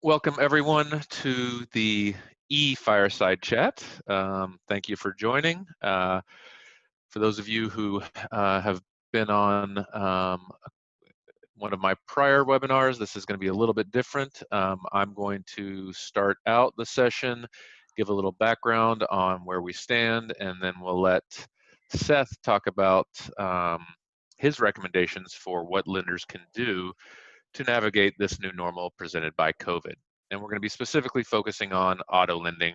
Welcome everyone to the e-Fireside chat. Thank you for joining. For those of you who have been on one of my prior webinars, this is going to be a little bit different. I'm going to start out the session, give a little background on where we stand, and then we'll let Seth talk about his recommendations for what lenders can do to navigate this new normal presented by COVID. And we're going to be specifically focusing on auto lending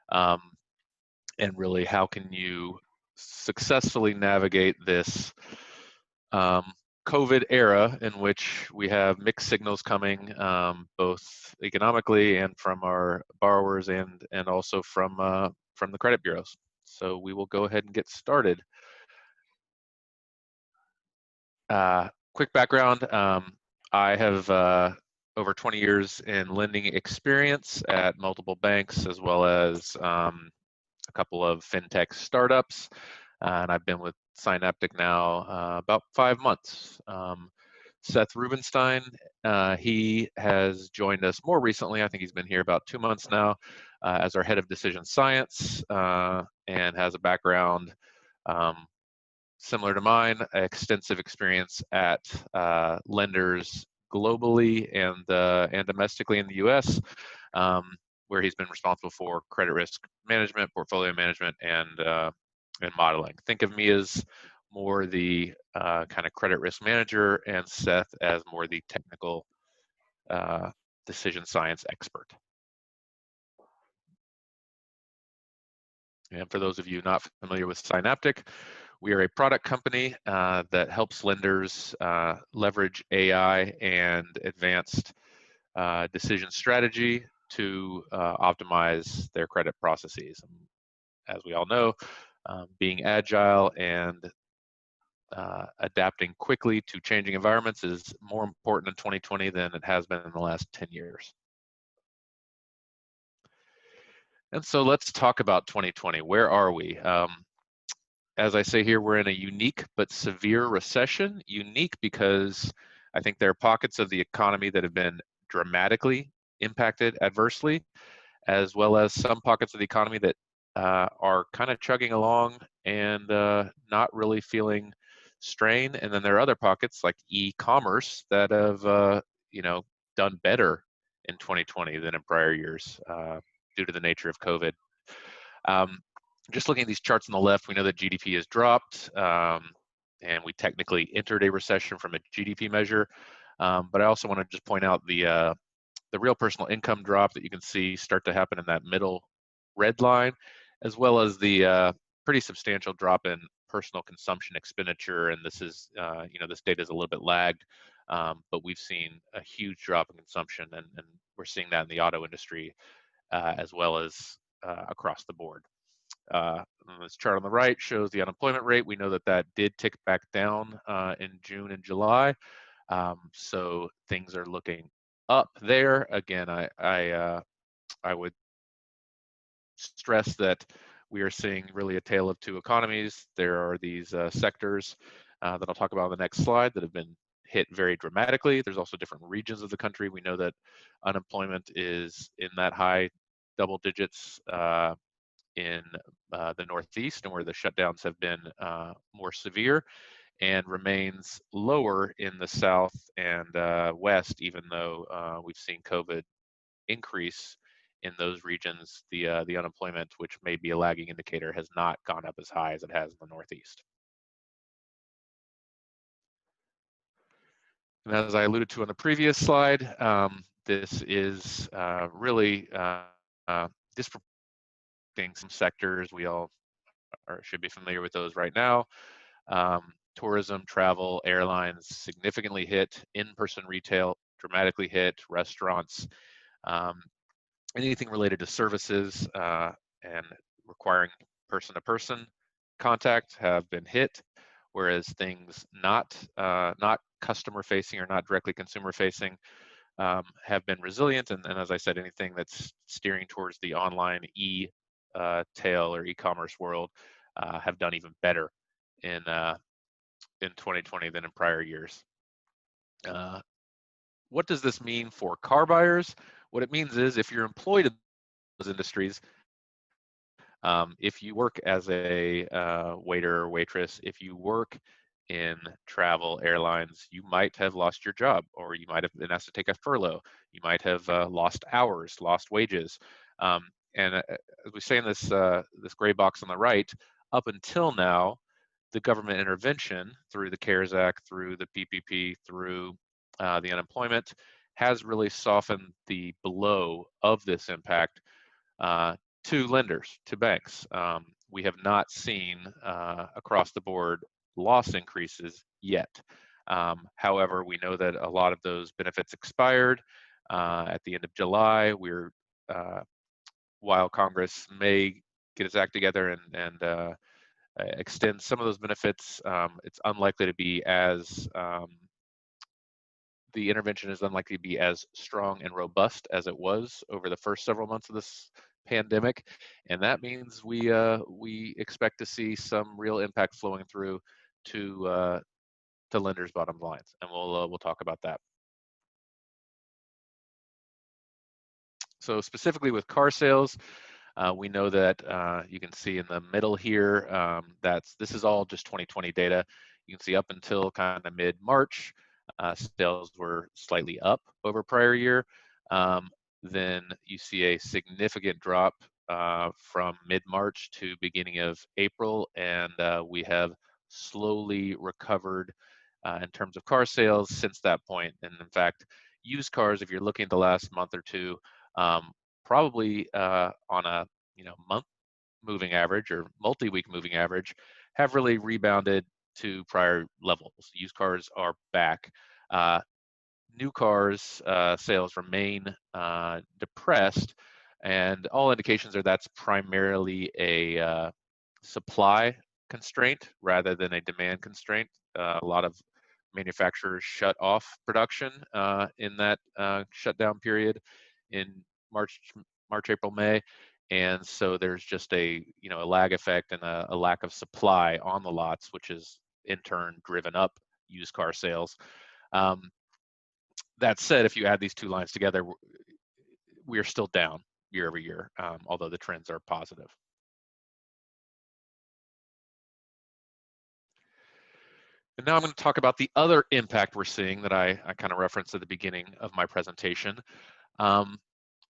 and really how can you successfully navigate this COVID era in which we have mixed signals coming both economically and from our borrowers and also from the credit bureaus. So we will go ahead and get started. Quick background. I have over 20 years in lending experience at multiple banks, as well as a couple of fintech startups. And I've been with Synaptic now about 5 months. Seth Rubenstein, he has joined us more recently. I think he's been here about 2 months now as our head of decision science and has a background similar to mine, extensive experience at lenders globally and domestically in the U.S., where he's been responsible for credit risk management, portfolio management, and modeling. Think of me as more the kind of credit risk manager, and Seth as more the technical decision science expert. And for those of you not familiar with Synaptic, we are a product company that helps lenders leverage AI and advanced decision strategy to optimize their credit processes. And as we all know, being agile and adapting quickly to changing environments is more important in 2020 than it has been in the last 10 years. And so let's talk about 2020. Where are we? As I say here, we're in a unique but severe recession. Unique because I think there are pockets of the economy that have been dramatically impacted adversely, as well as some pockets of the economy that are kind of chugging along and not really feeling strain. And then there are other pockets like e-commerce that have done better in 2020 than in prior years due to the nature of COVID. Just looking at these charts on the left, we know that GDP has dropped, and we technically entered a recession from a GDP measure. But I also want to just point out the real personal income drop that you can see start to happen in that middle red line, as well as the pretty substantial drop in personal consumption expenditure. And this is, this data is a little bit lagged, but we've seen a huge drop in consumption, and we're seeing that in the auto industry as well as across the board. This chart on the right shows the unemployment rate. We know that that did tick back down in June and July. So things are looking up there. Again, I would stress that we are seeing really a tale of two economies. There are these sectors that I'll talk about on the next slide that have been hit very dramatically. There's also different regions of the country. We know that unemployment is in that high double digits in the Northeast, and where the shutdowns have been more severe, and remains lower in the South and West, even though we've seen COVID increase in those regions. The unemployment, which may be a lagging indicator, has not gone up as high as it has in the Northeast. And as I alluded to on the previous slide, this is really disproportionate. Some sectors, we all should be familiar with those right now. Tourism, travel, airlines significantly hit, in-person retail dramatically hit, restaurants, anything related to services and requiring person-to-person contact have been hit, whereas things not customer-facing or not directly consumer-facing have been resilient. And as I said, anything that's steering towards the online tail or e-commerce world have done even better in 2020 than in prior years. What does this mean for car buyers? What it means is if you're employed in those industries, if you work as a waiter or waitress, if you work in travel, airlines, you might have lost your job, or you might have been asked to take a furlough. You might have lost hours, lost wages. And as we say in this gray box on the right, up until now, the government intervention through the CARES Act, through the PPP, through the unemployment, has really softened the blow of this impact uh, to lenders, to banks. We have not seen across the board loss increases yet. However, we know that a lot of those benefits expired at the end of July. Uh, while Congress may get its act together and extend some of those benefits, it's unlikely to be as the intervention is unlikely to be as strong and robust as it was over the first several months of this pandemic, and that means we expect to see some real impact flowing through to lenders' bottom lines, and we'll talk about that. So specifically with car sales, we know that you can see in the middle here, this is all just 2020 data. You can see up until kind of mid-March, sales were slightly up over prior year. Then you see a significant drop from mid-March to beginning of April, and we have slowly recovered in terms of car sales since that point. And in fact, used cars, if you're looking at the last month or two, probably on a month moving average or multi-week moving average, have really rebounded to prior levels. Used cars are back. New cars sales remain depressed, and all indications are that's primarily a supply constraint rather than a demand constraint. A lot of manufacturers shut off production in that shutdown period in March, April, May, and so there's just a lag effect and a lack of supply on the lots, which has in turn driven up used car sales. That said, if you add these two lines together, we are still down year over year, although the trends are positive. And now I'm going to talk about the other impact we're seeing that I kind of referenced at the beginning of my presentation.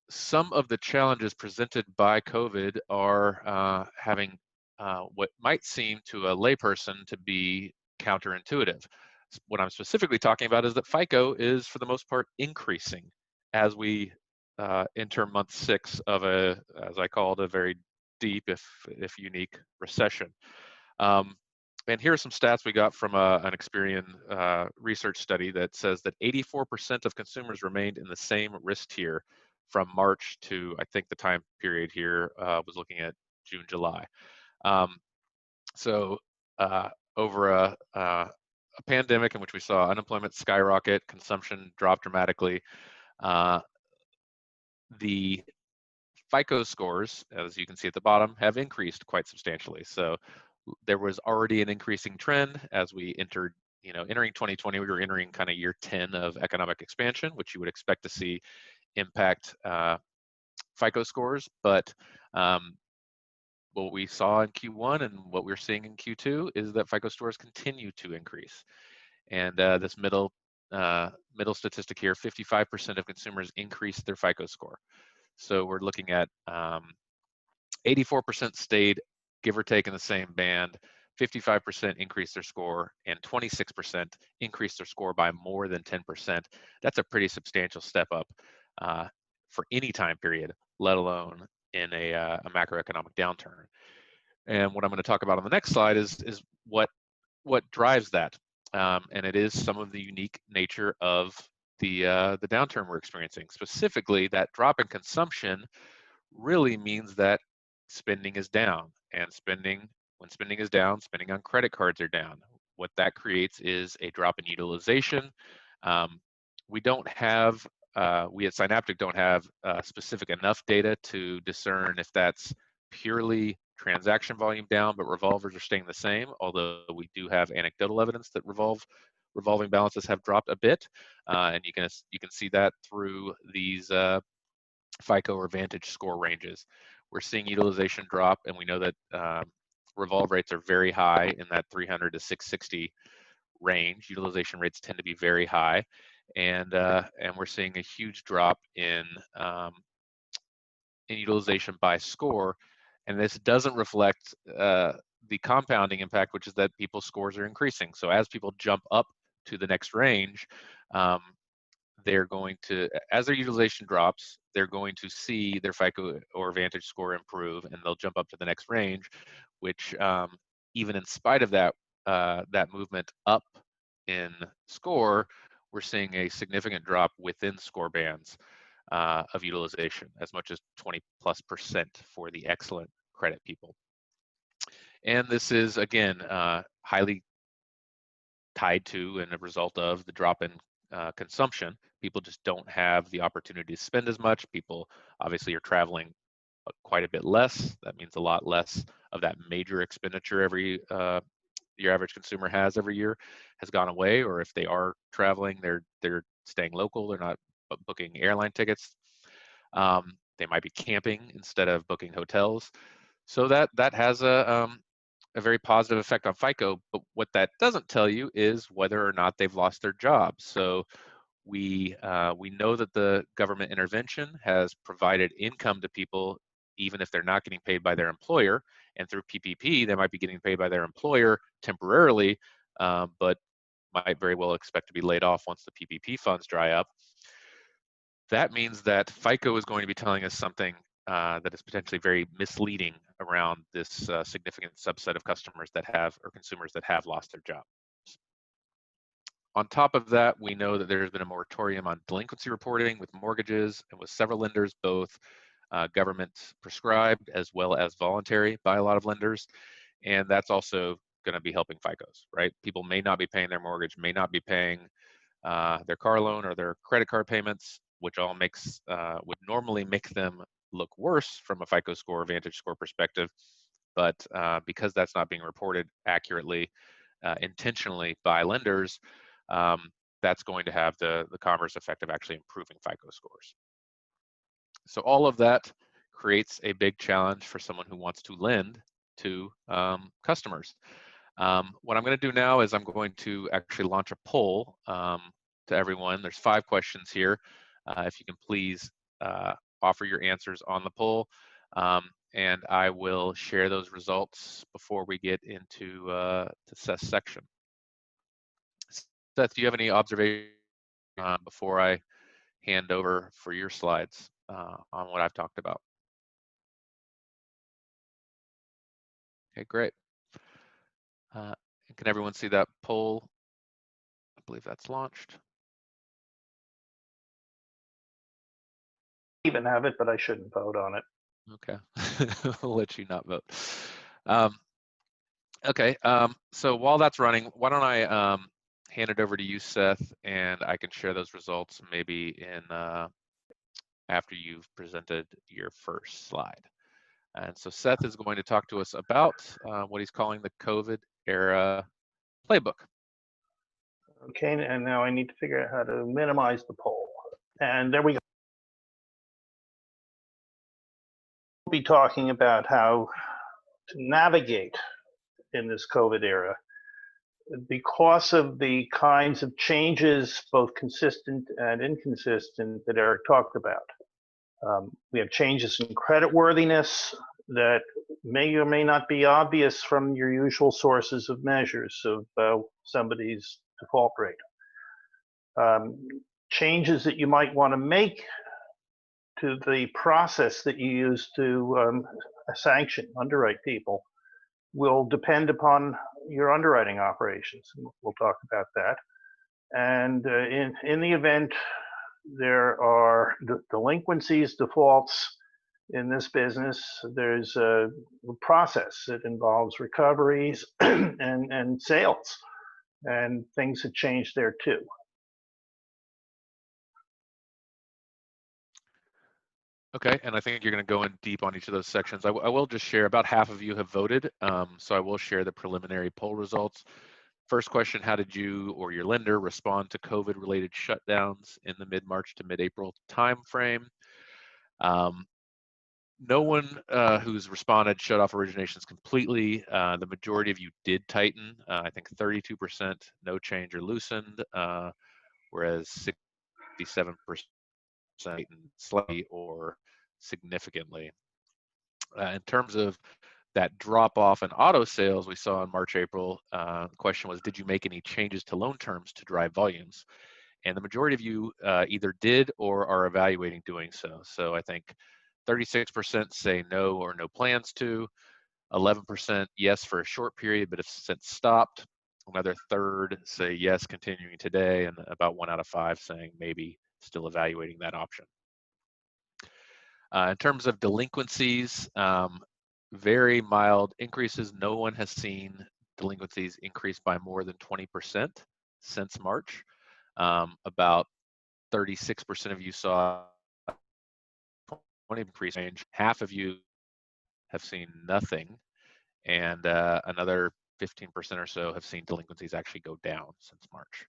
Some of the challenges presented by COVID are having what might seem to a layperson to be counterintuitive. What I'm specifically talking about is that FICO is, for the most part, increasing as we enter month 6 of as I call it, a very deep, if unique, recession. And here are some stats we got from an Experian research study that says that 84% of consumers remained in the same risk tier from March to, I think the time period here was looking at June, July. So over a pandemic in which we saw unemployment skyrocket, consumption drop dramatically, the FICO scores, as you can see at the bottom, have increased quite substantially. So there was already an increasing trend as we entered, entering 2020, we were entering kind of year 10 of economic expansion, which you would expect to see impact FICO scores. But what we saw in Q1 and what we're seeing in Q2 is that FICO scores continue to increase. And this middle statistic here, 55% of consumers increased their FICO score. So we're looking at 84% stayed, give or take, in the same band, 55% increased their score, and 26% increased their score by more than 10%. That's a pretty substantial step up for any time period, let alone in a macroeconomic downturn. And what I'm going to talk about on the next slide is what drives that, and it is some of the unique nature of the downturn we're experiencing. Specifically, that drop in consumption really means that spending is down, and when spending is down, spending on credit cards are down. What that creates is a drop in utilization. We at Synaptic don't have specific enough data to discern if that's purely transaction volume down, but revolvers are staying the same, although we do have anecdotal evidence that revolving balances have dropped a bit, and you can see that through these FICO or Vantage score ranges. We're seeing utilization drop, and we know that revolve rates are very high in that 300 to 660 range. Utilization rates tend to be very high, and we're seeing a huge drop in utilization by score, and this doesn't reflect the compounding impact, which is that people's scores are increasing. So as people jump up to the next range, they're going to, as their utilization drops, they're going to see their FICO or Vantage score improve, and they'll jump up to the next range, which even in spite of that that movement up in score, we're seeing a significant drop within score bands of utilization, as much as 20+% for the excellent credit people. And this is, again, highly tied to and a result of the drop in consumption. People just don't have the opportunity to spend as much. People obviously are traveling quite a bit less. That means a lot less of that major expenditure your average consumer has every year has gone away, or if they are traveling, they're staying local. They're not booking airline tickets. They might be camping instead of booking hotels. So that has a very positive effect on FICO. But what that doesn't tell you is whether or not they've lost their jobs. So we know that the government intervention has provided income to people even if they're not getting paid by their employer, and through PPP they might be getting paid by their employer temporarily, but might very well expect to be laid off once the PPP funds dry up. That means that FICO is going to be telling us something that is potentially very misleading around this significant subset of customers that have, or consumers that have, lost their jobs. On top of that, we know that there's been a moratorium on delinquency reporting with mortgages and with several lenders, both government prescribed as well as voluntary by a lot of lenders. And that's also going to be helping FICOs, right? People may not be paying their mortgage, may not be paying their car loan or their credit card payments, which all would normally make them look worse from a FICO score or Vantage score perspective. But because that's not being reported accurately, intentionally by lenders, that's going to have the converse effect of actually improving FICO scores. So all of that creates a big challenge for someone who wants to lend to customers. What I'm going to do now is I'm going to actually launch a poll to everyone. There's 5 questions here. If you can please offer your answers on the poll, and I will share those results before we get into the Seth's section. Seth, do you have any observations before I hand over for your slides on what I've talked about? Okay, great. Can everyone see that poll? I believe that's launched. I even have it, but I shouldn't vote on it. Okay, we'll let you not vote. Okay, so while that's running, why don't I hand it over to you, Seth, and I can share those results maybe in after you've presented your first slide. And so Seth is going to talk to us about what he's calling the COVID era playbook. Okay, and now I need to figure out how to minimize the poll. And there we go. We'll be talking about how to navigate in this COVID era because of the kinds of changes, both consistent and inconsistent, that Eric talked about. We have changes in creditworthiness that may or may not be obvious from your usual sources of measures of somebody's default rate. Changes that you might want to make to the process that you use to underwrite people will depend upon your underwriting operations. We'll talk about that. And in the event there are delinquencies, defaults in this business, there's a process that involves recoveries and sales, and things have changed there too. Okay, and I think you're going to go in deep on each of those sections. I will just share, about half of you have voted, so I will share the preliminary poll results. First question, how did you or your lender respond to COVID-related shutdowns in the mid-March to mid-April timeframe? No one who's responded shut off originations completely. The majority of you did tighten. I think 32% no change or loosened, whereas 67% tightened slightly or significantly. In terms of that drop off in auto sales we saw in March, April, the question was, did you make any changes to loan terms to drive volumes? And the majority of you either did or are evaluating doing so. So I think 36% say no or no plans to, 11% yes for a short period, but have since stopped. Another third say yes, continuing today, and about 1 out of 5 saying maybe still evaluating that option. In terms of delinquencies, very mild increases. No one has seen delinquencies increase by more than 20% since March. About 36% of you saw 20 increase range. Half of you have seen nothing, and another 15% or so have seen delinquencies actually go down since March.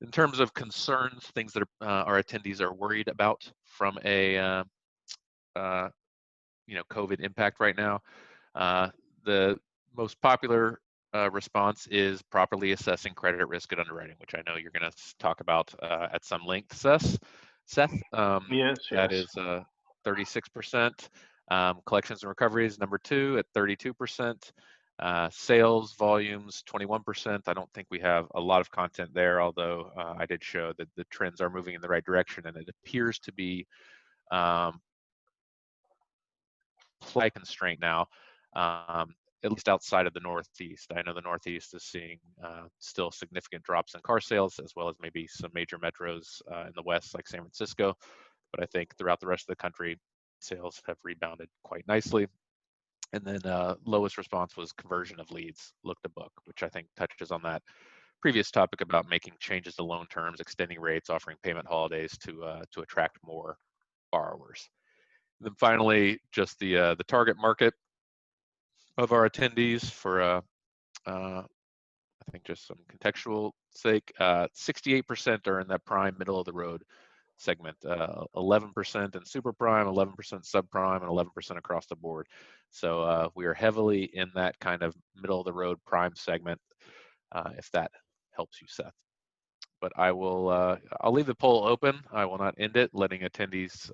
In terms of concerns, things that our attendees are worried about from a COVID impact right now, the most popular response is properly assessing credit risk at underwriting, which I know you're going to talk about at some length, Seth. Yes. That is 36%. Collections and recoveries, number 2 at 32%. Sales volumes, 21%. I don't think we have a lot of content there, although I did show that the trends are moving in the right direction, and it appears to be supply constraint now, at least outside of the Northeast. I know the Northeast is seeing still significant drops in car sales, as well as maybe some major metros in the West, like San Francisco. But I think throughout the rest of the country, sales have rebounded quite nicely. And then lowest response was conversion of leads, look to book, which I think touches on that previous topic about making changes to loan terms, extending rates, offering payment holidays to attract more borrowers. And then finally, just the target market of our attendees for I think just some contextual sake. 68% are in that prime middle of the road segment, 11% in super prime, 11% subprime, and 11% across the board. So we are heavily in that kind of middle of the road prime segment, if that helps you, Seth. But I'll leave the poll open. I will not end it, letting attendees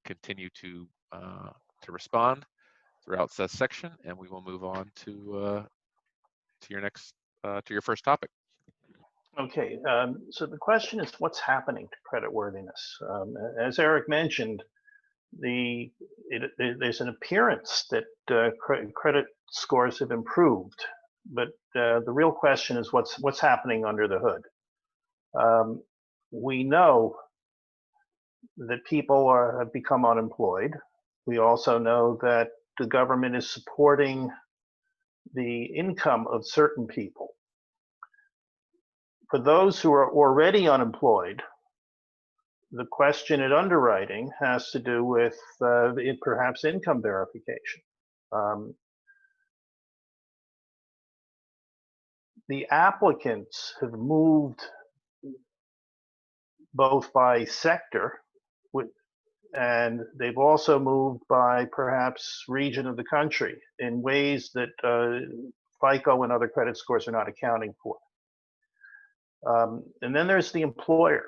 continue to respond throughout Seth's section, and we will move on to your next to your first topic. Okay, so the question is, what's happening to creditworthiness? As Eric mentioned, there's an appearance that credit scores have improved, but the real question is what's happening under the hood. We know that people have become unemployed. We also know that the government is supporting the income of certain people. For those who are already unemployed, the question at underwriting has to do with perhaps income verification. The applicants have moved both by sector, and they've also moved by perhaps region of the country in ways that FICO and other credit scores are not accounting for. And then there's the employer.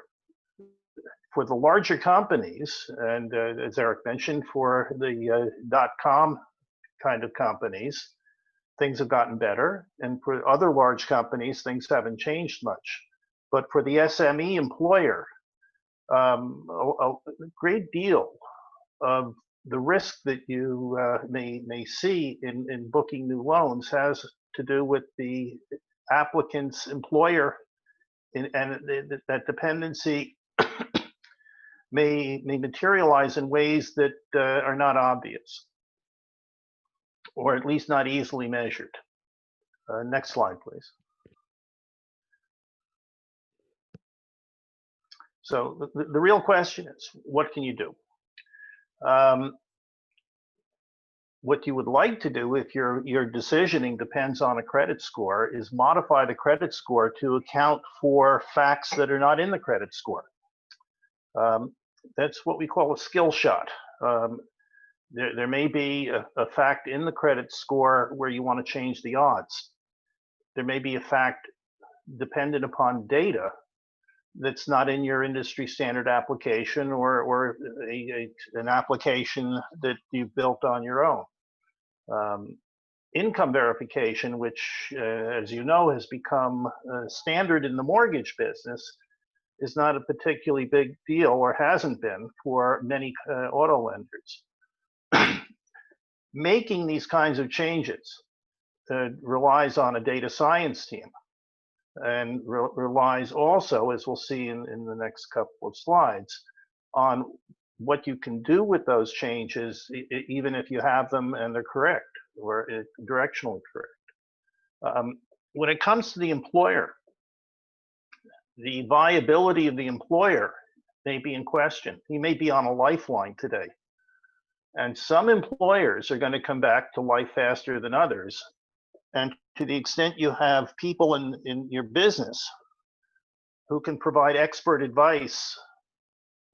For the larger companies, and as Eric mentioned, for the .com kind of companies, things have gotten better. And for other large companies, things haven't changed much. But for the SME employer, a great deal of the risk that you may see in booking new loans has to do with the applicant's employer, and that dependency may materialize in ways that are not obvious, or at least not easily measured. Next slide, please. So the real question is, what can you do? What you would like to do if your decisioning depends on a credit score is modify the credit score to account for facts that are not in the credit score. That's what we call a skill shot. There may be a fact in the credit score where you want to change the odds. There may be a fact dependent upon data that's not in your industry standard application, or an application that you've built on your own. Income verification, which, as you know, has become standard in the mortgage business, is not a particularly big deal, or hasn't been for many auto lenders. Making these kinds of changes relies on a data science team, and relies also, as we'll see in the next couple of slides, on what you can do with those changes, even if you have them and they're correct, or directionally correct. When it comes to the employer, the viability of the employer may be in question. He may be on a lifeline today. And some employers are going to come back to life faster than others. And to the extent you have people in your business who can provide expert advice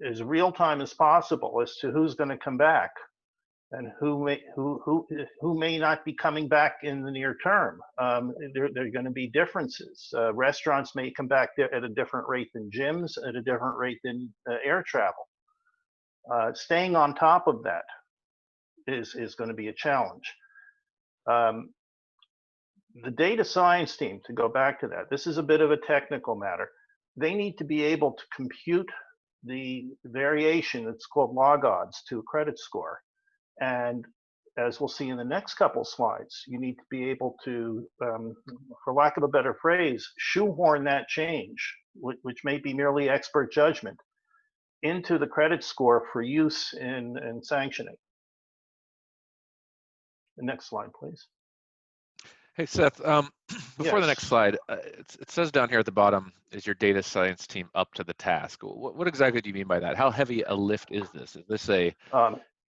as real time as possible as to who's going to come back and who may not be coming back in the near term, there are going to be differences. Restaurants may come back at a different rate than gyms, at a different rate than air travel. Staying on top of that is going to be a challenge. The data science team, to go back to that, this is a bit of a technical matter. They need to be able to compute the variation that's called log odds to a credit score. And as we'll see in the next couple slides, you need to be able to, for lack of a better phrase, shoehorn that change, which may be merely expert judgment, into the credit score for use in sanctioning. The next slide, please. Hey, Seth, before the next slide, it says down here at the bottom, is your data science team up to the task? What exactly do you mean by that? How heavy a lift is this? Is this a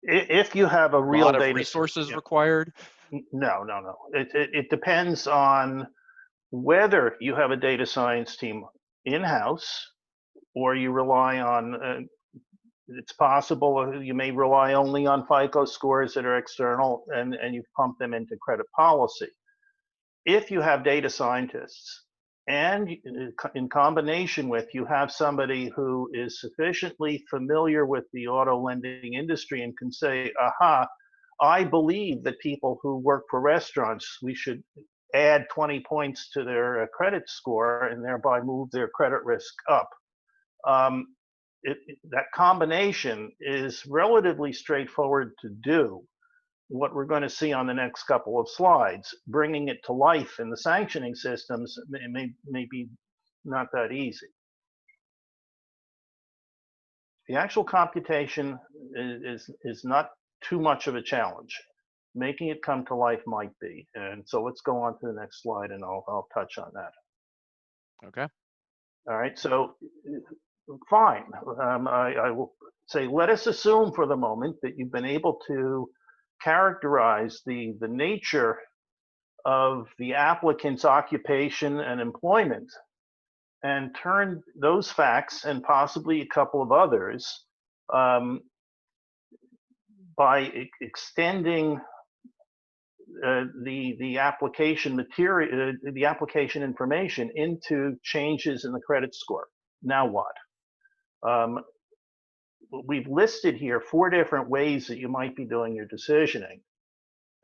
if you have a real lot of data resources required? No. It depends on whether you have a data science team in-house, or you rely on, it's possible you may rely only on FICO scores that are external, and you pump them into credit policy. If you have data scientists, and in combination with, you have somebody who is sufficiently familiar with the auto lending industry and can say, aha, I believe that people who work for restaurants, we should add 20 points to their credit score and thereby move their credit risk up. That combination is relatively straightforward to do. What we're going to see on the next couple of slides, bringing it to life in the sanctioning systems, may be not that easy. The actual computation is not too much of a challenge. Making it come to life might be. And so let's go on to the next slide, and I'll touch on that. Okay. All right, so fine. I will say, let us assume for the moment that you've been able to characterize the nature of the applicant's occupation and employment, and turn those facts and possibly a couple of others by extending the application material, the application information into changes in the credit score. Now what? We've listed here 4 different ways that you might be doing your decisioning.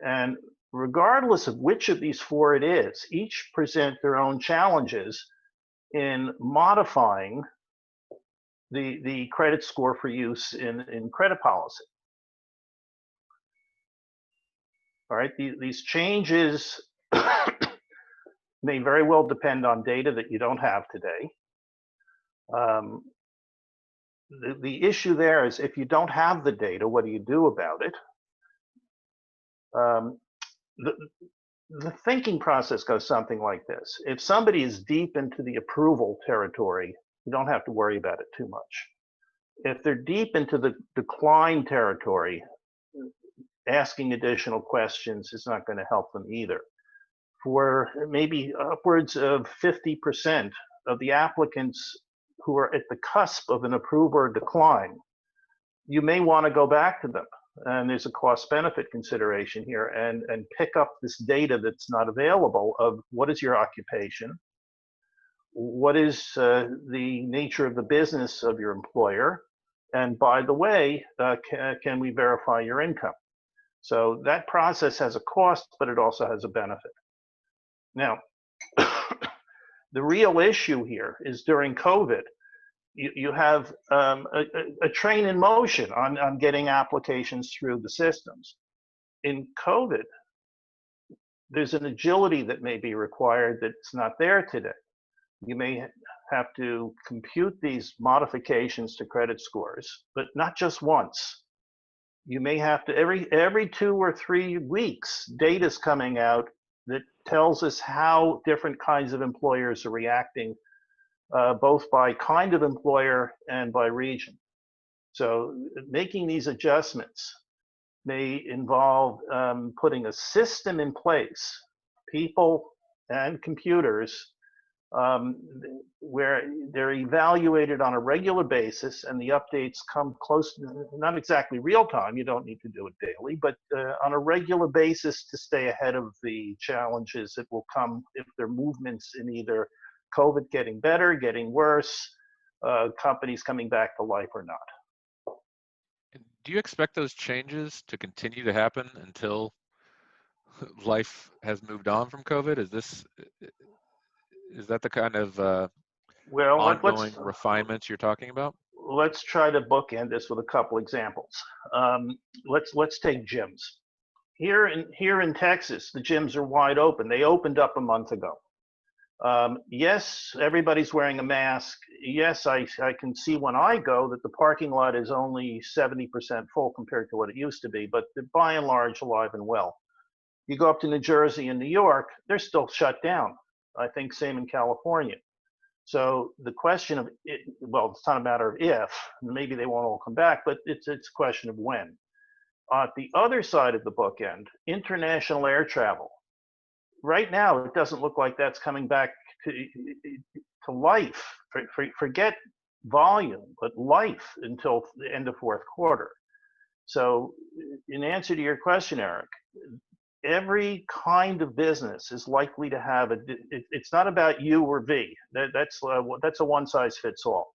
And regardless of which of these 4 it is, each present their own challenges in modifying the credit score for use in credit policy. All right, these changes may very well depend on data that you don't have today. The issue there is, if you don't have the data, what do you do about it? The thinking process goes something like this. If somebody is deep into the approval territory, you don't have to worry about it too much. If they're deep into the decline territory, asking additional questions is not going to help them either. For maybe upwards of 50% of the applicants who are at the cusp of an approve or decline, you may want to go back to them. And there's a cost-benefit consideration here, and pick up this data that's not available of what is your occupation, what is the nature of the business of your employer, and by the way, can we verify your income? So that process has a cost, but it also has a benefit. Now, the real issue here is during COVID, you have a train in motion on getting applications through the systems. In COVID, there's an agility that may be required that's not there today. You may have to compute these modifications to credit scores, but not just once. You may have to, every 2 or 3 weeks, data's coming out that tells us how different kinds of employers are reacting, both by kind of employer and by region. So making these adjustments may involve putting a system in place, people and computers, where they're evaluated on a regular basis, and the updates come close, not exactly real time, you don't need to do it daily, but on a regular basis to stay ahead of the challenges that will come if there are movements in either COVID getting better, getting worse, companies coming back to life or not. Do you expect those changes to continue to happen until life has moved on from COVID? Is that the kind of ongoing refinements you're talking about? Let's try to bookend this with a couple examples. Let's take gyms. Here in Texas, the gyms are wide open. They opened up a month ago. Yes, everybody's wearing a mask. Yes, I can see when I go that the parking lot is only 70% full compared to what it used to be, but they're by and large alive and well. You go up to New Jersey and New York, they're still shut down. I think same in California. So the question of, well, it's not a matter of if, maybe they won't all come back, but it's a question of when. At the other side of the bookend, international air travel. Right now, it doesn't look like that's coming back to life. Forget volume, but life until the end of fourth quarter. So in answer to your question, Eric, every kind of business is likely to have it's not about U or V. That's a one size fits all.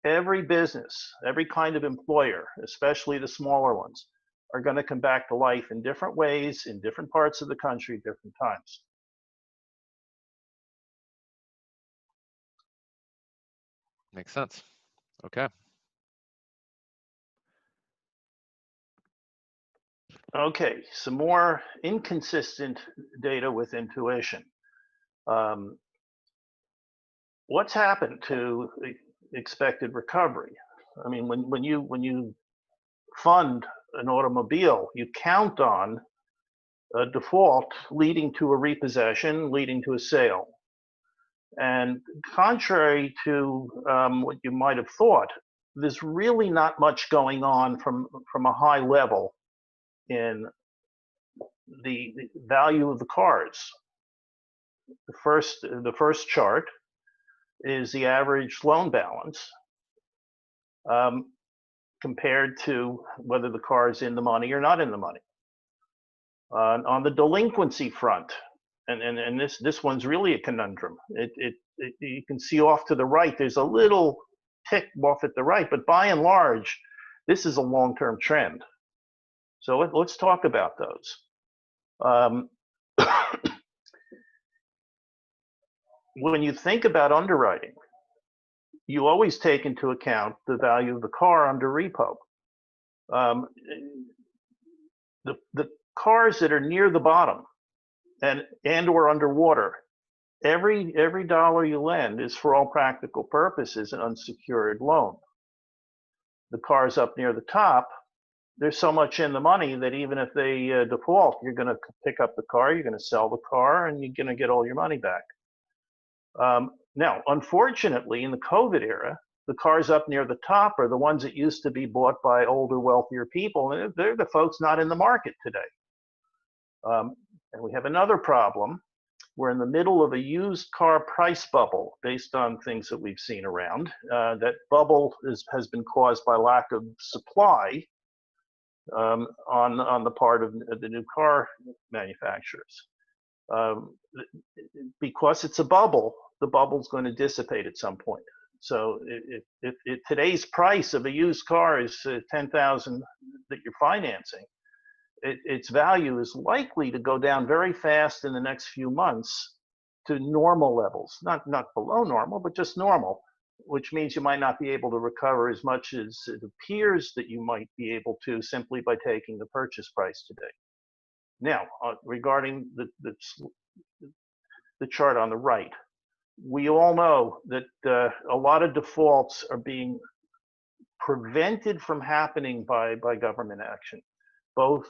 Every business, every kind of employer, especially the smaller ones, are going to come back to life in different ways, in different parts of the country, different times. Makes sense. Okay. Okay, some more inconsistent data with intuition. What's happened to expected recovery? I mean, when you fund an automobile, you count on a default leading to a repossession, leading to a sale. And contrary to what you might have thought, there's really not much going on from a high level in the value of the cars. The first chart is the average loan balance compared to whether the car is in the money or not in the money. On the delinquency front, and this one's really a conundrum. You can see off to the right, there's a little tick off at the right, but by and large, this is a long-term trend. So let's talk about those. When you think about underwriting, you always take into account the value of the car under repo. The cars that are near the bottom and or underwater, every dollar you lend is for all practical purposes an unsecured loan. The cars up near the top, there's so much in the money that even if they default, you're going to pick up the car, you're going to sell the car, and you're going to get all your money back. Now, unfortunately, in the COVID era, the cars up near the top are the ones that used to be bought by older, wealthier people, and they're the folks not in the market today. And we have another problem. we're in the middle of a used car price bubble based on things that we've seen around. That bubble has been caused by lack of supply on the part of the new car manufacturers. Because it's a bubble, the bubble's going to dissipate at some point. So if today's price of a used car is $10,000 that you're financing, its value is likely to go down very fast in the next few months to normal levels, not below normal, but just normal, which means you might not be able to recover as much as it appears that you might be able to simply by taking the purchase price today. Now, regarding the chart on the right, we all know that a lot of defaults are being prevented from happening by government action, both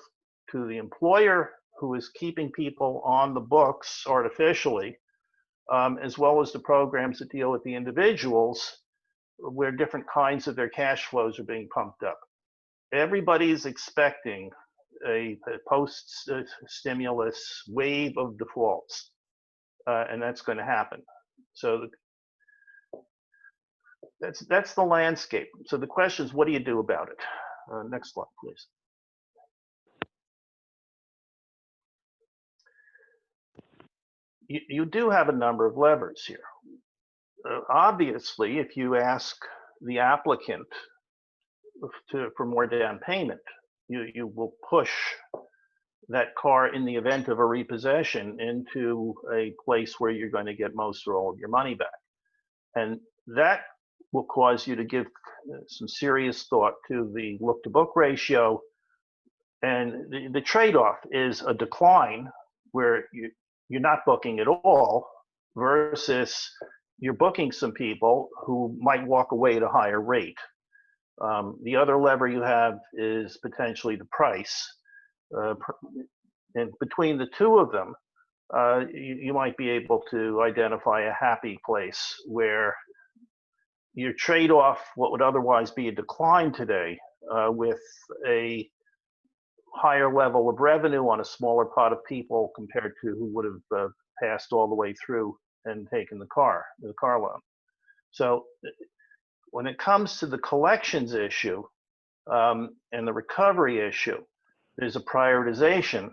to the employer who is keeping people on the books artificially, as well as the programs that deal with the individuals where different kinds of their cash flows are being pumped up. Everybody's expecting a post-stimulus wave of defaults, and that's going to happen. So that's the landscape. So the question is, what do you do about it? Next slide, please. You do have a number of levers here. Obviously, if you ask the applicant for more down payment, you will push that car in the event of a repossession into a place where you're going to get most or all of your money back. And that will cause you to give some serious thought to the look-to-book ratio. And the trade-off is a decline where you're not booking at all versus you're booking some people who might walk away at a higher rate. The other lever you have is potentially the price. And between the two of them, you might be able to identify a happy place where you trade off what would otherwise be a decline today with a higher level of revenue on a smaller pot of people compared to who would have passed all the way through and taken the car loan. So when it comes to the collections issue and the recovery issue, there's a prioritization.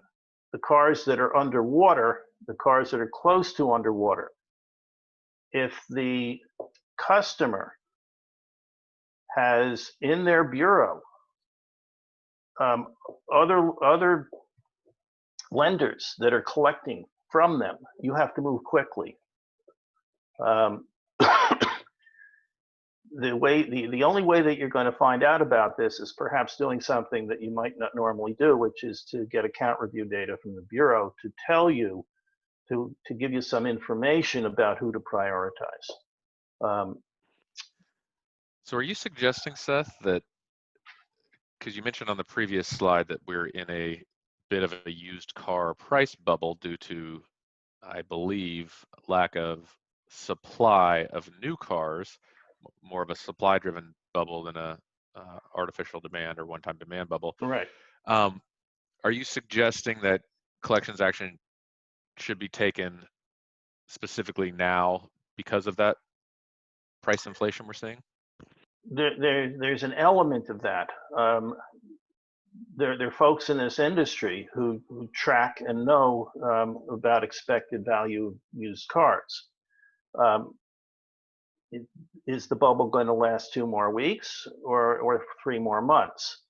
The cars that are underwater, the cars that are close to underwater. If the customer has in their bureau other lenders that are collecting from them, you have to move quickly. The only way that you're going to find out about this is perhaps doing something that you might not normally do, which is to get account review data from the bureau to tell you, to give you some information about who to prioritize. So are you suggesting, Seth, that, because you mentioned on the previous slide that we're in a bit of a used car price bubble due to, I believe, lack of supply of new cars, more of a supply-driven bubble than a artificial demand or one-time demand bubble. Right. Are you suggesting that collections action should be taken specifically now because of that price inflation we're seeing? There's an element of that. There are folks in this industry who track and know about expected value of used cars. Is the bubble going to last 2 more weeks or 3 more months?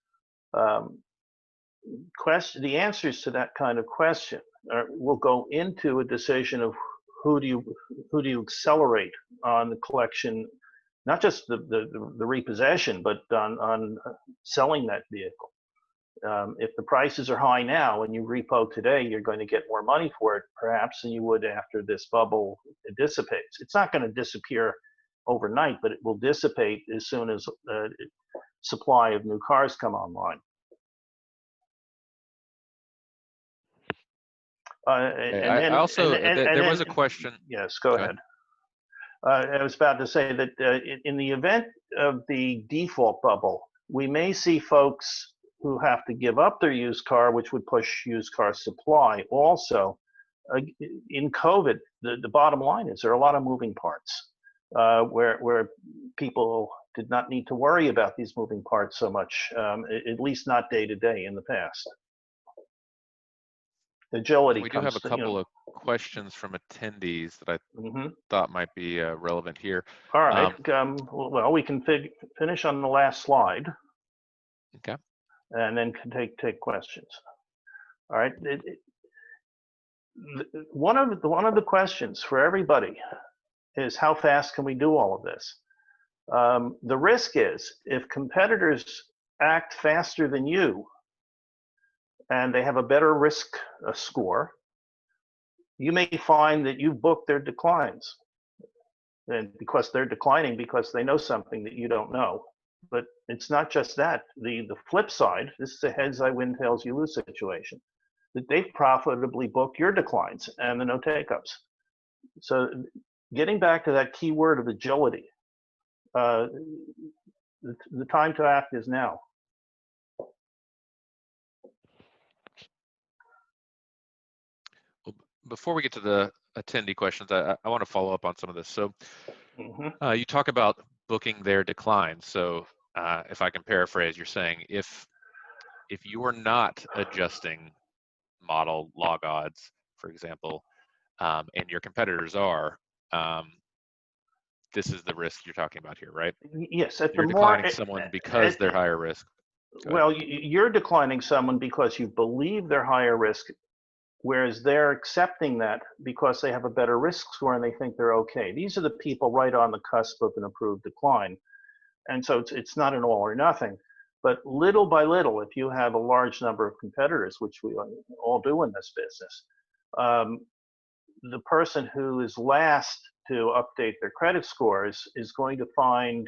The answers to that kind of question will go into a decision of who do you accelerate on the collection, not just the repossession, but on selling that vehicle. If the prices are high now and you repo today, you're going to get more money for it perhaps than you would after this bubble dissipates. It's not going to disappear overnight, but it will dissipate as soon as supply of new cars come online. There was a question. Yes, go ahead. I was about to say that in the event of the default bubble, we may see folks who have to give up their used car, which would push used car supply also. In COVID, the bottom line is there are a lot of moving parts where people did not need to worry about these moving parts so much, at least not day to day in the past. Agility We do have comes a couple of questions from attendees that I thought might be relevant here. All right. Well, we can finish on the last slide. Okay. And then can take questions. All right. One of the questions for everybody is how fast can we do all of this? The risk is if competitors act faster than you and they have a better risk score, you may find that you've booked their declines. And because they're declining because they know something that you don't know. But it's not just that. The flip side, this is a heads I win, tails you lose situation, that they've profitably booked your declines and the no take-ups. So getting back to that key word of agility, the time to act is now. Well, before we get to the attendee questions, I want to follow up on some of this. So you talk about booking their declines. So if I can paraphrase, you're saying if you are not adjusting model log odds, for example, and your competitors are, this is the risk you're talking about here, right? Yes, You're declining someone because they're higher risk. Well, you're declining someone because you believe they're higher risk, whereas they're accepting that because they have a better risk score and they think they're okay. These are the people right on the cusp of an approved decline. And so it's not an all or nothing. But little by little, if you have a large number of competitors, which we all do in this business, the person who is last to update their credit scores is going to find,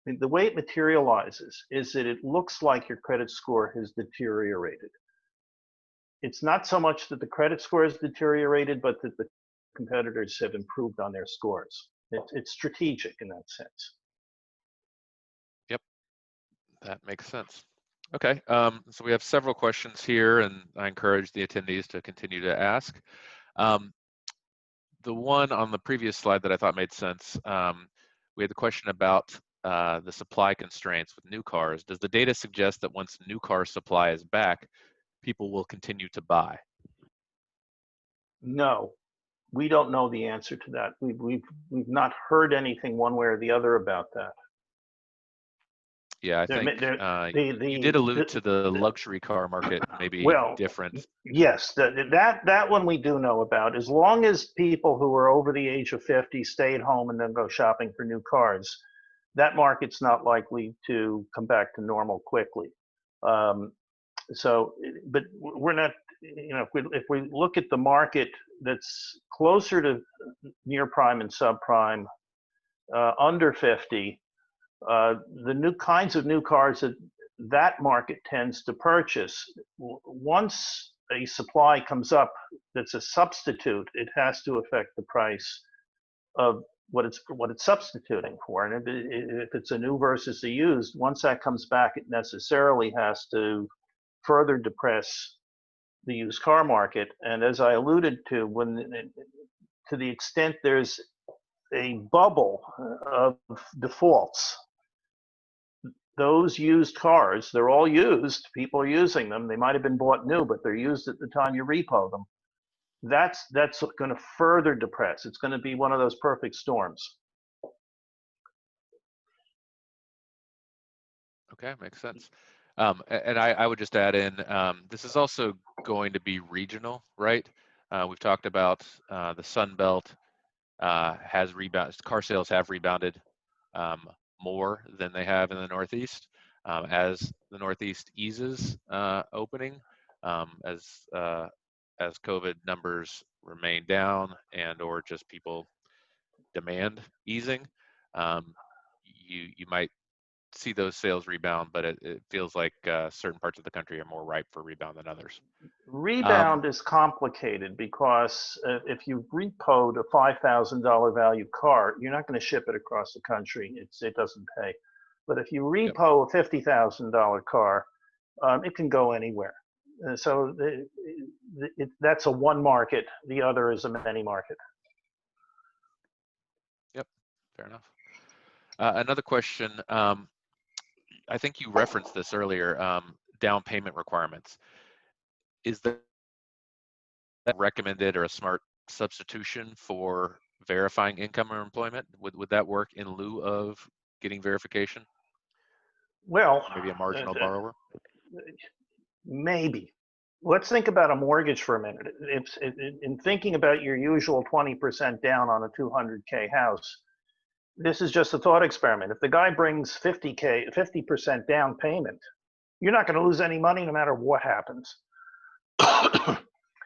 the way it materializes is that it looks like your credit score has deteriorated. It's not so much that the credit score has deteriorated, but that the competitors have improved on their scores. It's strategic in that sense. Yep, that makes sense. Okay, so we have several questions here, and I encourage the attendees to continue to ask. The one on the previous slide that I thought made sense, we had the question about the supply constraints with new cars. Does the data suggest that once new car supply is back, people will continue to buy? No, we don't know the answer to that. We've not heard anything one way or the other about that. Yeah, I think you did allude to the luxury car market maybe different. Yes, that one we do know about. As long as people who are over the age of 50 stay at home and then go shopping for new cars, that market's not likely to come back to normal quickly. So, but we're not, if we look at the market that's closer to near prime and subprime, under 50, the new kinds of new cars that market tends to purchase, once a supply comes up that's a substitute, it has to affect the price of what it's substituting for. And if it's a new versus a used, once that comes back, it necessarily has to further depress the used car market. And as I alluded to, to the extent there's a bubble of defaults, those used cars, they're all used, people are using them, they might have been bought new, but they're used at the time you repo them. That's going to further depress. It's going to be one of those perfect storms. Okay, makes sense. And I would just add in, this is also going to be regional, right? We've talked about the Sun Belt has rebounded, car sales have rebounded more than they have in the Northeast. As the Northeast eases opening, as COVID numbers remain down and or just people demand easing, you might see those sales rebound, but it feels like certain parts of the country are more ripe for rebound than others. Rebound is complicated because if you repoed a $5,000 value car, you're not going to ship it across the country. It doesn't pay. But if you repo a $50,000 car, it can go anywhere. So that's a one market. The other is a many market. Yep, fair enough. Another question, I think you referenced this earlier, down payment requirements. Is that recommended or a smart substitution for verifying income or employment? Would that work in lieu of getting verification? Well, Maybe a marginal borrower? maybe. Let's think about a mortgage for a minute. If in thinking about your usual 20% down on a 200K house, this is just a thought experiment. If the guy brings 50% down payment, you're not going to lose any money no matter what happens.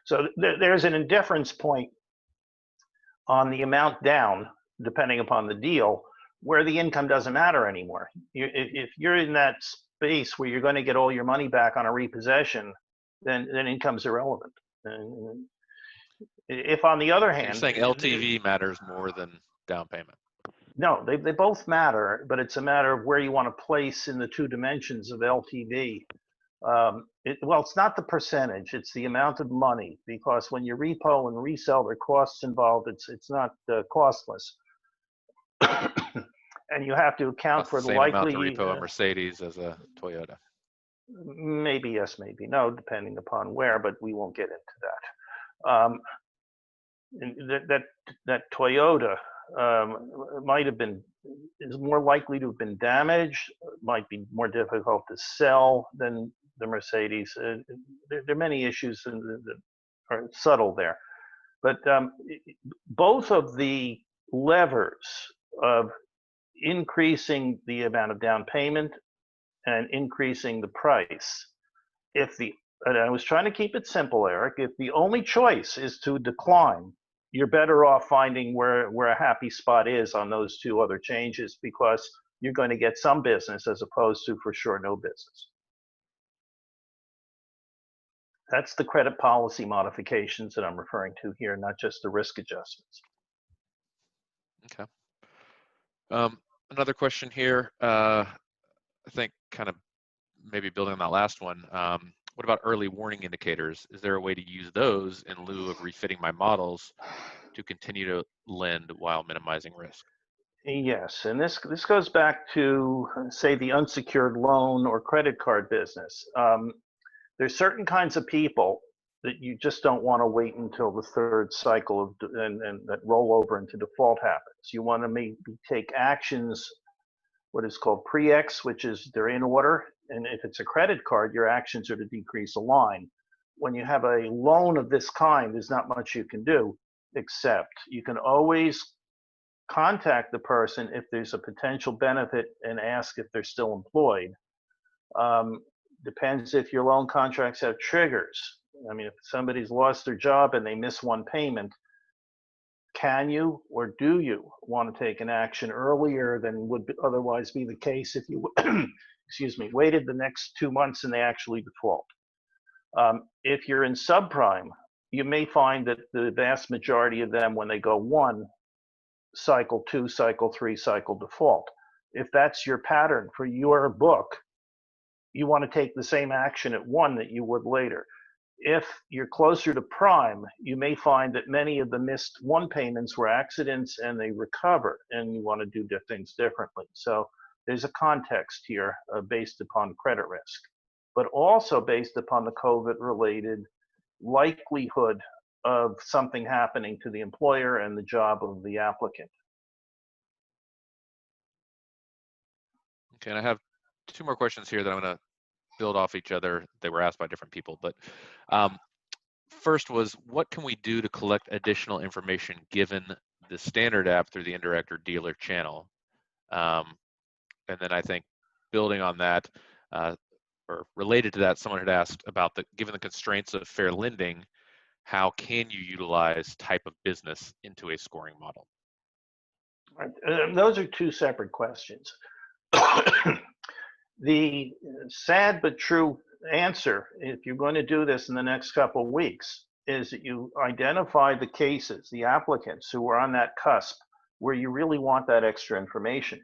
So there's an indifference point on the amount down, depending upon the deal, where the income doesn't matter anymore. If you're in that space where you're going to get all your money back on a repossession, then income's irrelevant. And if on the other hand, you're saying LTV matters more than down payment. No, they both matter, but it's a matter of where you want to place in the two dimensions of LTV. Well, it's not the percentage, it's the amount of money, because when you repo and resell, there are costs involved. It's not costless. And you have to account for the same likely amount to repo a Mercedes as a Toyota. Maybe yes, maybe no, depending upon where, but we won't get into that. That Toyota might have been, is more likely to have been damaged, might be more difficult to sell than the Mercedes. There are many issues that are subtle there. But both of the levers of increasing the amount of down payment and increasing the price, and I was trying to keep it simple, Eric, if the only choice is to decline, you're better off finding where a happy spot is on those two other changes, because you're going to get some business as opposed to for sure no business. That's the credit policy modifications that I'm referring to here, not just the risk adjustments. Okay. Another question here, I think kind of maybe building on that last one. What about early warning indicators? Is there a way to use those in lieu of refitting my models to continue to lend while minimizing risk? Yes, and this goes back to, say, the unsecured loan or credit card business. There's certain kinds of people that you just don't want to wait until the third cycle of and that roll over into default happens. You want to maybe take actions, what is called pre-X, which is they're in order. And if it's a credit card, your actions are to decrease a line. When you have a loan of this kind, there's not much you can do, except you can always contact the person if there's a potential benefit and ask if they're still employed. Depends if your loan contracts have triggers. I mean, if somebody's lost their job and they miss one payment, can you or do you want to take an action earlier than would otherwise be the case if you excuse me, waited the next 2 months and they actually default? If you're in subprime, you may find that the vast majority of them, when they go one, cycle two, cycle three, cycle default. If that's your pattern for your book, you want to take the same action at one that you would later. If you're closer to prime, you may find that many of the missed one payments were accidents and they recover, and you want to do things differently. So there's a context here based upon credit risk, but also based upon the COVID-related likelihood of something happening to the employer and the job of the applicant. Okay, and I have two more questions here that I'm going to build off each other. They were asked by different people, but first was, what can we do to collect additional information given the standard app through the indirect or dealer channel? And then I think building on that, or related to that, someone had asked about given the constraints of fair lending, how can you utilize type of business into a scoring model? Right. Those are two separate questions. The sad but true answer, if you're going to do this in the next couple of weeks, is that you identify the cases, the applicants who are on that cusp where you really want that extra information.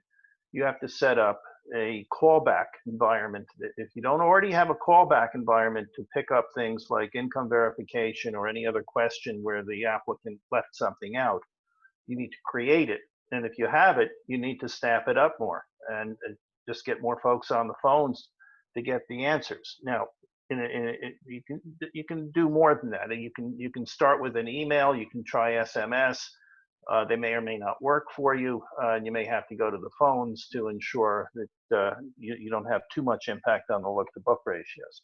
You have to set up a callback environment. If you don't already have a callback environment to pick up things like income verification or any other question where the applicant left something out, you need to create it. And if you have it, you need to staff it up more and just get more folks on the phones to get the answers. Now, you can do more than that. You can start with an email. You can try SMS. They may or may not work for you, and you may have to go to the phones to ensure that you don't have too much impact on the look-to-book ratios.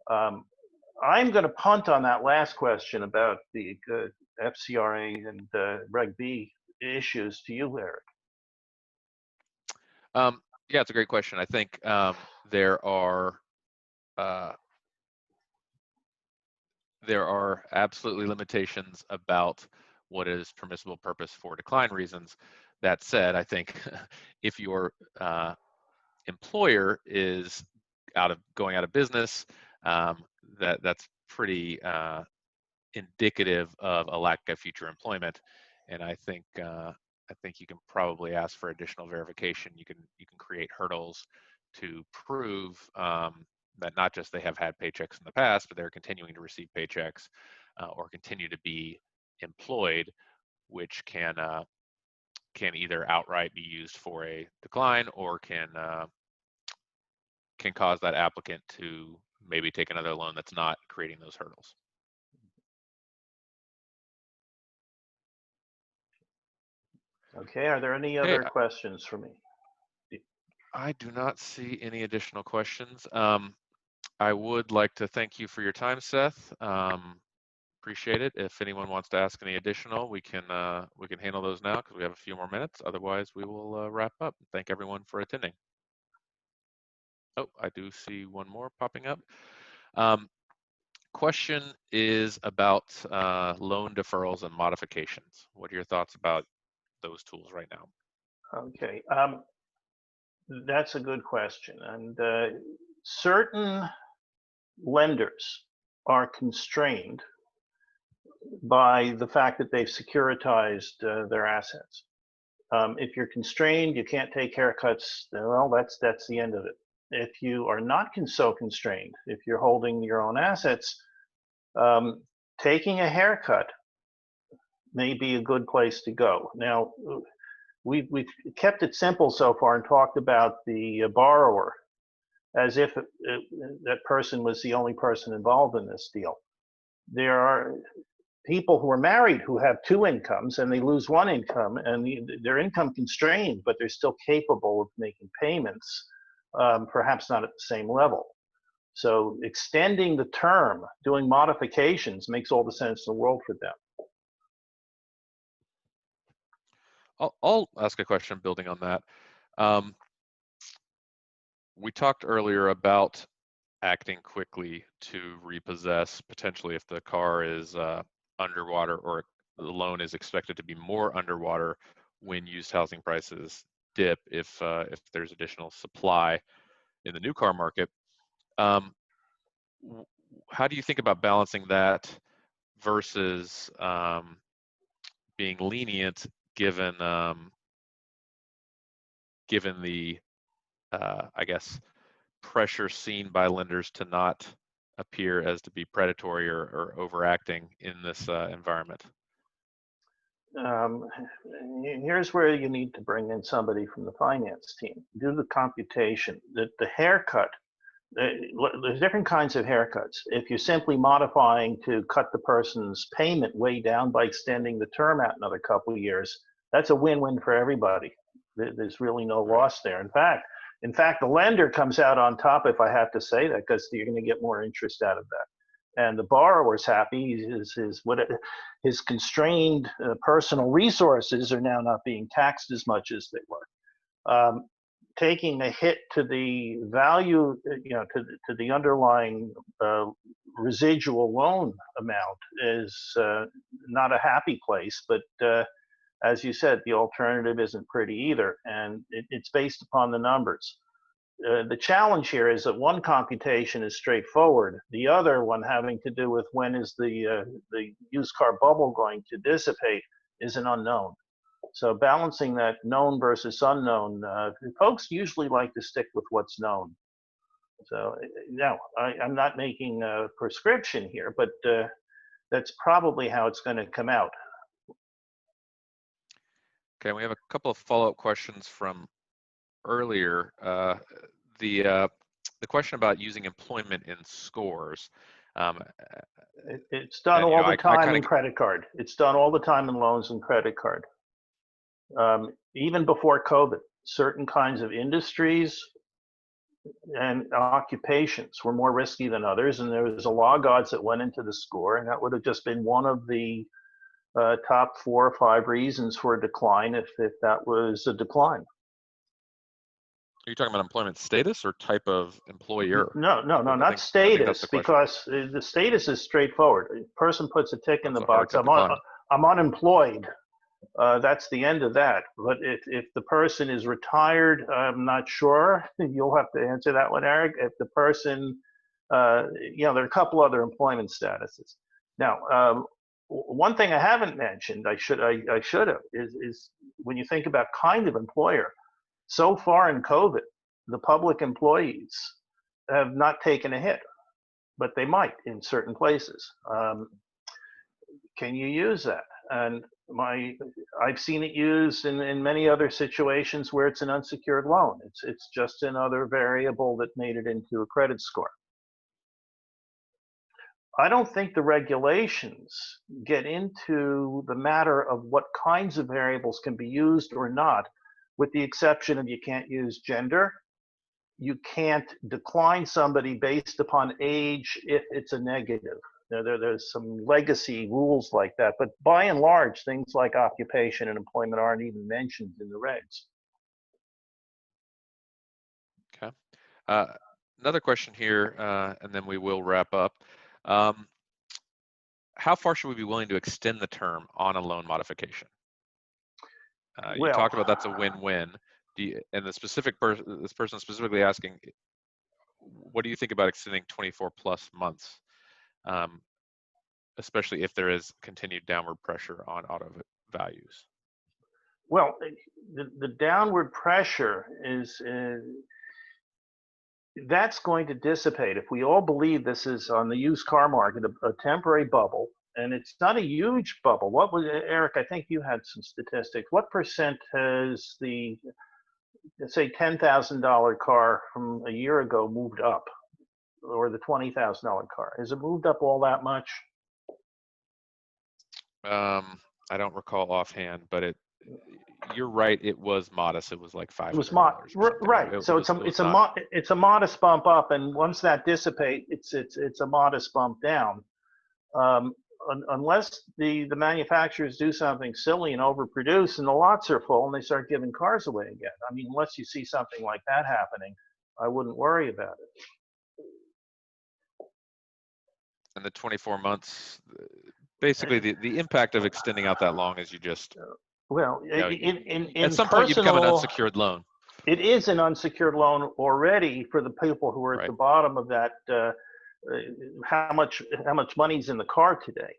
I'm going to punt on that last question about the FCRA and Reg B issues to you, Eric. Yeah, it's a great question. I think there are absolutely limitations about what is permissible purpose for decline reasons. That said, I think if your employer is going out of business, that's pretty indicative of a lack of future employment. And I think you can probably ask for additional verification. You can create hurdles to prove that not just they have had paychecks in the past, but they're continuing to receive paychecks or continue to be employed, which can either outright be used for a decline or can cause that applicant to maybe take another loan that's not creating those hurdles. Okay, are there any other questions for me? I do not see any additional questions. I would like to thank you for your time, Seth. Appreciate it. If anyone wants to ask any additional, we can handle those now because we have a few more minutes. Otherwise, we will wrap up. Thank everyone for attending. Oh, I do see one more popping up. Question is about loan deferrals and modifications. What are your thoughts about those tools right now? Okay, that's a good question. And certain lenders are constrained by the fact that they've securitized their assets. If you're constrained, you can't take haircuts. Well, that's the end of it. If you are not so constrained, if you're holding your own assets, taking a haircut may be a good place to go. Now, we've kept it simple so far and talked about the borrower as if that person was the only person involved in this deal. There are people who are married who have two incomes and they lose one income and they're income constrained, but they're still capable of making payments, perhaps not at the same level. So extending the term, doing modifications makes all the sense in the world for them. I'll ask a question building on that. We talked earlier about acting quickly to repossess, potentially if the car is underwater or the loan is expected to be more underwater when used housing prices dip, if there's additional supply in the new car market. How do you think about balancing that versus being lenient given the I guess pressure seen by lenders to not appear as to be predatory or overacting in this environment? Here's where you need to bring in somebody from the finance team. Do the computation. The haircut, there's different kinds of haircuts. If you're simply modifying to cut the person's payment way down by extending the term out another couple of years, that's a win-win for everybody. There's really no loss there. In fact, the lender comes out on top, if I have to say that, because you're going to get more interest out of that. And the borrower's happy. His constrained personal resources are now not being taxed as much as they were. Taking a hit to the value, to the underlying residual loan amount is not a happy place. But as you said, the alternative isn't pretty either, and it's based upon the numbers. The challenge here is that one computation is straightforward. The other one, having to do with when is the used car bubble going to dissipate, is an unknown. So balancing that known versus unknown, folks usually like to stick with what's known. So no, I'm not making a prescription here, but that's probably how it's going to come out. Okay, we have a couple of follow-up questions from earlier. The question about using employment in scores. It's done And all the I time kind in of credit card. It's done all the time in loans and credit card. Even before COVID, certain kinds of industries and occupations were more risky than others, and there was a log odds that went into the score, and that would have just been one of the top 4 or 5 reasons for a decline if that was a decline. Are you talking about employment status or type of employer? No, I not think that's the status, question. because the status is straightforward. A person puts a tick in the box. I'm unemployed. That's the end of that. But if the person is retired, I'm not sure. You'll have to answer that one, Eric. If the person, there are a couple other employment statuses. Now, one thing I haven't mentioned, I should have, is when you think about kind of employer. So far in COVID, the public employees have not taken a hit, but they might in certain places. Can you use that? And I've seen it used in many other situations where it's an unsecured loan. It's just another variable that made it into a credit score. I don't think the regulations get into the matter of what kinds of variables can be used or not, with the exception of you can't use gender. You can't decline somebody based upon age if it's a negative. There's some legacy rules like that, but by and large, things like occupation and employment aren't even mentioned in the regs. Okay. Another question here, and then we will wrap up. How far should we be willing to extend the term on a loan modification? You talked about that's a win-win. And this person specifically asking, what do you think about extending 24 plus months, especially if there is continued downward pressure on auto values? Well, the downward pressure is that's going to dissipate. If we all believe this is, on the used car market, a temporary bubble, and it's not a huge bubble. What was, Eric, I think you had some statistics. What percent has the, let's say, $10,000 car from a year ago moved up, or the $20,000 car? Has it moved up all that much? I don't recall offhand, but you're right. It was modest. It was like $500. It was right. So it's a modest bump up, and once that dissipates, it's a modest bump down. Unless the manufacturers do something silly and overproduce, and the lots are full, and they start giving cars away again. I mean, unless you see something like that happening, I wouldn't worry about it. And the 24 months, basically the impact of extending out that long is you just, well, at some point you become an unsecured loan. It is an unsecured loan already for the people who are at the bottom of that. How much money's in the car today?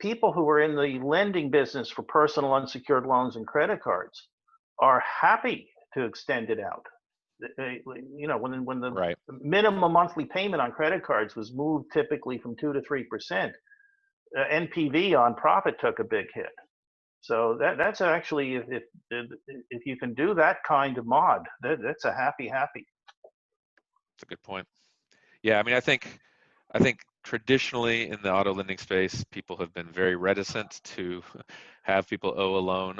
People who are in the lending business for personal unsecured loans and credit cards are happy to extend it out. When the minimum monthly payment on credit cards was moved typically from 2 to 3%, NPV on profit took a big hit. So that's actually, if you can do that kind of mod, that's a happy. That's a good point. Yeah, I mean, I think traditionally in the auto lending space, people have been very reticent to have people owe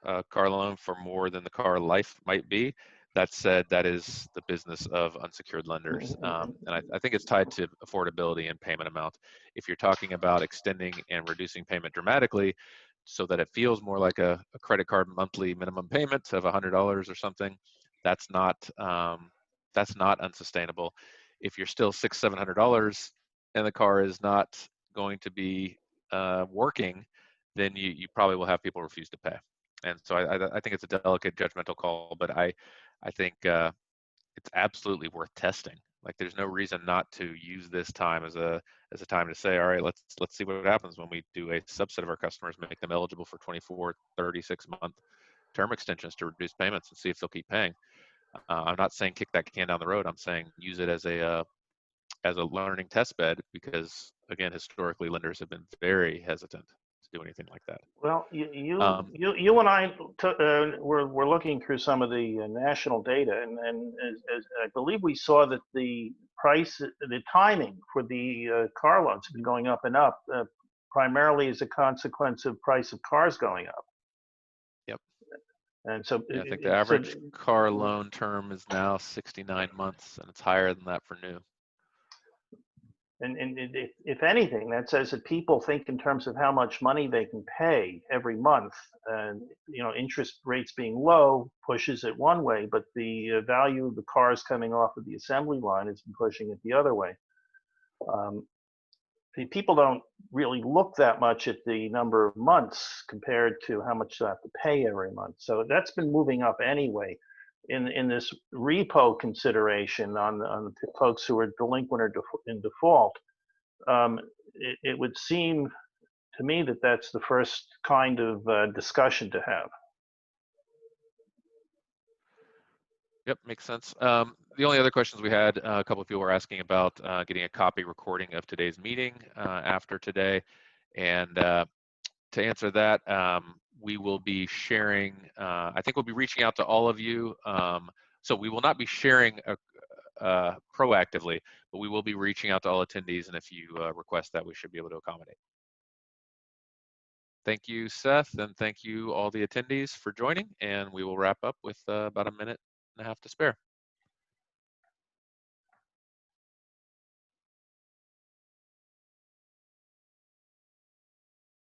a car loan for more than the car life might be. That said, that is the business of unsecured lenders. And I think it's tied to affordability and payment amount. If you're talking about extending and reducing payment dramatically so that it feels more like a credit card monthly minimum payment of $100 or something, that's not unsustainable. If you're still $600-700 and the car is not going to be working, then you probably will have people refuse to pay. And so I think it's a delicate judgmental call, but I think it's absolutely worth testing. Like there's no reason not to use this time as a time to say, all right, let's see what happens when we do a subset of our customers, make them eligible for 24, 36-month term extensions to reduce payments and see if they'll keep paying. I'm not saying kick that can down the road. I'm saying use it as a learning test bed, because again, historically, lenders have been very hesitant to do anything like that. Well, Um, you and I were looking through some of the national data, and as I believe we saw that the timing for the car loans have been going up and up, primarily as a consequence of price of cars going up. yep. And so, Yeah, I think the average car loan term is now 69 months, and it's higher than that for new. And if anything, that says that people think in terms of how much money they can pay every month. And interest rates being low pushes it one way, but the value of the cars coming off of the assembly line has been pushing it the other way. People don't really look that much at the number of months compared to how much they have to pay every month. So that's been moving up anyway. In this repo consideration on folks who are delinquent or in default, it would seem to me that that's the first kind of discussion to have. Yep, makes sense. The only other questions we had, a couple of people were asking about getting a copy recording of today's meeting after today. And to answer that, we will be sharing, I think we'll be reaching out to all of you. So we will not be sharing proactively, but we will be reaching out to all attendees. And if you request that, we should be able to accommodate. Thank you, Seth, and thank you all the attendees for joining. And we will wrap up with about a minute and a half to spare.